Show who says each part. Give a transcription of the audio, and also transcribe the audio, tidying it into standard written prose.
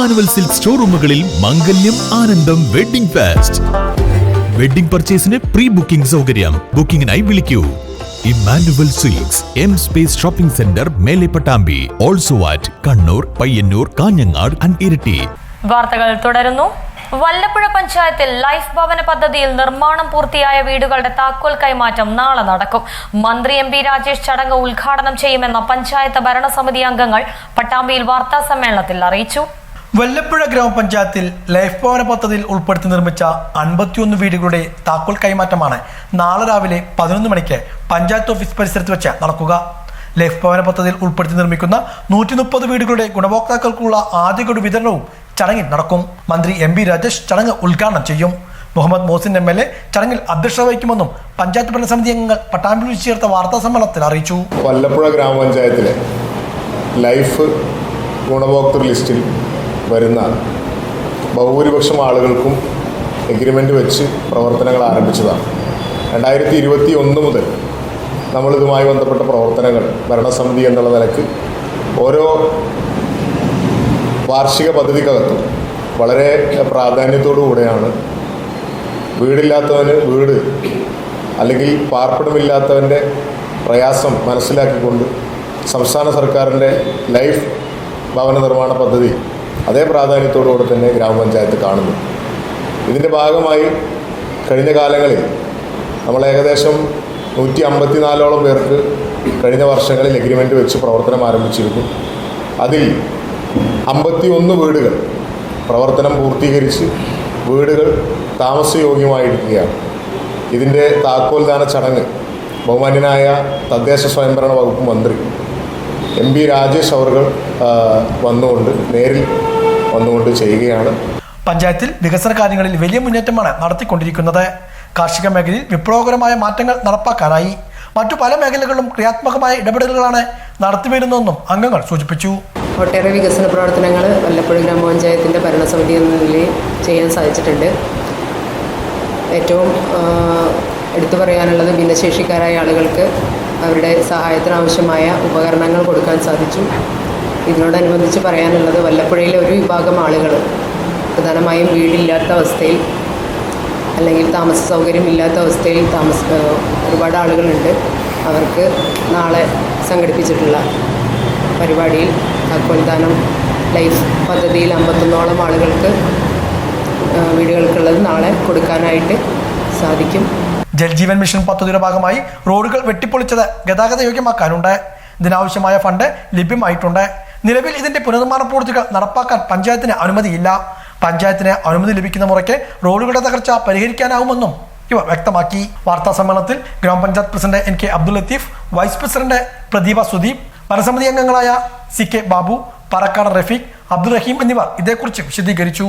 Speaker 1: Emmanuel silk ഷോറൂമുകളിൽ Mangalyam Anandam wedding fest. Wedding പർച്ചേസിന് pre booking സൗകര്യം. ബുക്കിംഗിനായി വിളിക്കൂ Emmanuel silks, M space shopping centre, മേലെ Pattambi. Also at Kannur, Payyannur, Kanhangad and Iritty.
Speaker 2: വാർത്തകൾ തുടരുന്നു. വല്ലപ്പുഴ പഞ്ചായത്തിൽ ലൈഫ് ഭവന പദ്ധതിയിൽ നിർമ്മാണം പൂർത്തിയായ വീടുകളുടെ താക്കോൽ കൈമാറ്റം നാളെ നടക്കും. മന്ത്രി എം പി രാജേഷ് ചടങ്ങ് ഉദ്ഘാടനം ചെയ്യുമെന്ന് പഞ്ചായത്ത് ഭരണസമിതി അംഗങ്ങൾ പട്ടാമ്പിയിൽ വാർത്താ സമ്മേളനത്തിൽ അറിയിച്ചു.
Speaker 3: വല്ലപ്പുഴ ഗ്രാമപഞ്ചായത്തിൽ ലൈഫ് ഭവന പദ്ധതിയിൽ ഉൾപ്പെടുത്തി നിർമ്മിച്ച 51 വീടുകളുടെ താക്കോൽ കൈമാറ്റമാണ് നാളെ രാവിലെ 11 മണിക്ക് പഞ്ചായത്ത് ഓഫീസ് പരിസരത്ത് വെച്ച് നടക്കുക. ലൈഫ് ഭവന പദ്ധതിയിൽ ഉൾപ്പെടുത്തി നിർമ്മിക്കുന്ന 130 വീടുകളുടെ ഗുണഭോക്താക്കൾക്കുള്ള ആദ്യ ഗഡു വിതരണവും ചടങ്ങിൽ നടക്കും. മന്ത്രി എം പി രാജേഷ് ചടങ്ങ് ഉദ്ഘാടനം ചെയ്യും. മുഹമ്മദ് മോസിൻ MLA ചടങ്ങിൽ അധ്യക്ഷത വഹിക്കുമെന്നും പഞ്ചായത്ത് ഭരണസമിതി അംഗങ്ങൾ പട്ടാമ്പിൽ വിളിച്ചു ചേർത്ത വാർത്താ സമ്മേളനത്തിൽ അറിയിച്ചു.
Speaker 4: വല്ലപ്പുഴ ഗ്രാമപഞ്ചായത്തിലെ ലൈഫ് ഗുണഭോക്തൃ ലിസ്റ്റിൽ വരുന്ന ബഹുഭൂരിപക്ഷം ആളുകൾക്കും എഗ്രിമെൻ്റ് വെച്ച് പ്രവർത്തനങ്ങൾ ആരംഭിച്ചതാണ്. 2021 മുതൽ നമ്മളിതുമായി ബന്ധപ്പെട്ട പ്രവർത്തനങ്ങൾ ഭരണസമിതി എന്നുള്ള നിലക്ക് ഓരോ വാർഷിക പദ്ധതിക്കകത്തും വളരെ പ്രാധാന്യത്തോടു കൂടെയാണ് വീടില്ലാത്തവന് വീട് അല്ലെങ്കിൽ പാർപ്പിടമില്ലാത്തവൻ്റെ പ്രയാസം മനസ്സിലാക്കിക്കൊണ്ട് സംസ്ഥാന സർക്കാരിൻ്റെ ലൈഫ് ഭവന നിർമ്മാണ പദ്ധതി അതേ പ്രാധാന്യത്തോടുകൂടെ തന്നെ ഗ്രാമപഞ്ചായത്ത് കാണുന്നു. ഇതിൻ്റെ ഭാഗമായി കഴിഞ്ഞ കാലങ്ങളിൽ നമ്മൾ ഏകദേശം 154ഓളം പേർക്ക് കഴിഞ്ഞ വർഷങ്ങളിൽ എഗ്രിമെൻ്റ് വെച്ച് പ്രവർത്തനം ആരംഭിച്ചിരുന്നു. അതിൽ 51 വീടുകൾ പ്രവർത്തനം പൂർത്തീകരിച്ച് വീടുകൾ താമസയോഗ്യമായിരിക്കുകയാണ്. ഇതിൻ്റെ താക്കോൽദാന ചടങ്ങ് ബഹുമാന്യനായ തദ്ദേശ സ്വയംഭരണ വകുപ്പ് മന്ത്രി എം പി രാജേഷ് അവർ നേരിൽ വന്നുകൊണ്ട് ചെയ്യുകയാണ്.
Speaker 3: പഞ്ചായത്തിൽ വികസന കാര്യങ്ങളിൽ വലിയ മുന്നേറ്റമാണ് നടത്തിക്കൊണ്ടിരിക്കുന്നത്. കാർഷിക മേഖലയിൽ വിപ്ലവകരമായ മാറ്റങ്ങൾ നടപ്പാക്കാനായി മറ്റു പല മേഖലകളിലും ക്രിയാത്മകമായ ഇടപെടലുകളാണ് നടത്തിവരുന്നതെന്നും അംഗങ്ങൾ സൂചിപ്പിച്ചു.
Speaker 5: ഒട്ടേറെ വികസന പ്രവർത്തനങ്ങൾ വല്ലപ്പുഴ ഗ്രാമപഞ്ചായത്തിൻ്റെ ഭരണസമിതി എന്ന നിലയിൽ ചെയ്യാൻ സാധിച്ചിട്ടുണ്ട്. ഏറ്റവും എടുത്തു പറയാനുള്ളത് ഭിന്നശേഷിക്കാരായ ആളുകൾക്ക് അവരുടെ സഹായത്തിനാവശ്യമായ ഉപകരണങ്ങൾ കൊടുക്കാൻ സാധിച്ചു. ഇതിനോടനുബന്ധിച്ച് പറയാനുള്ളത് വല്ലപ്പുഴയിലെ ഒരു വിഭാഗം ആളുകൾ പ്രധാനമായും വീടില്ലാത്ത അവസ്ഥയിൽ അല്ലെങ്കിൽ താമസ സൗകര്യം ഇല്ലാത്ത അവസ്ഥയിൽ ഒരുപാട് ആളുകളുണ്ട്. അവർക്ക് നാളെ സംഘടിപ്പിച്ചിട്ടുള്ള പരിപാടിയിൽ താക്കോൽദാനം ലൈഫ് പദ്ധതിയിൽ 51ഓളം ആളുകൾക്ക് വീടുകൾക്കുള്ളത് നാളെ കൊടുക്കാനായിട്ട് സാധിക്കും.
Speaker 3: ജൽജീവൻ മിഷൻ പദ്ധതിയുടെ ഭാഗമായി റോഡുകൾ വെട്ടിപ്പൊളിച്ചത് ഗതാഗത യോഗ്യമാക്കാനുണ്ട്. ഇതിനാവശ്യമായ ഫണ്ട് ലഭ്യമായിട്ടുണ്ട്. നിലവിൽ ഇതിന്റെ പുനർനിർമ്മാണ പ്രവൃത്തികൾ നടപ്പാക്കാൻ പഞ്ചായത്തിന് അനുമതിയില്ല. പഞ്ചായത്തിന് അനുമതി ലഭിക്കുന്ന മുറയ്ക്ക് റോഡുകളുടെ തകർച്ച പരിഹരിക്കാനാവുമെന്നും ഇവർ വ്യക്തമാക്കി. വാർത്താ സമ്മേളനത്തിൽ ഗ്രാമപഞ്ചായത്ത് president NK Abdul Latheef, vice president Pradeepa Sudeep, ഭരണസമിതി അംഗങ്ങളായ CK ബാബു, പറക്കാട് റഫീഖ്, അബ്ദുൾ റഹീം എന്നിവർ ഇതേക്കുറിച്ച് വിശദീകരിച്ചു.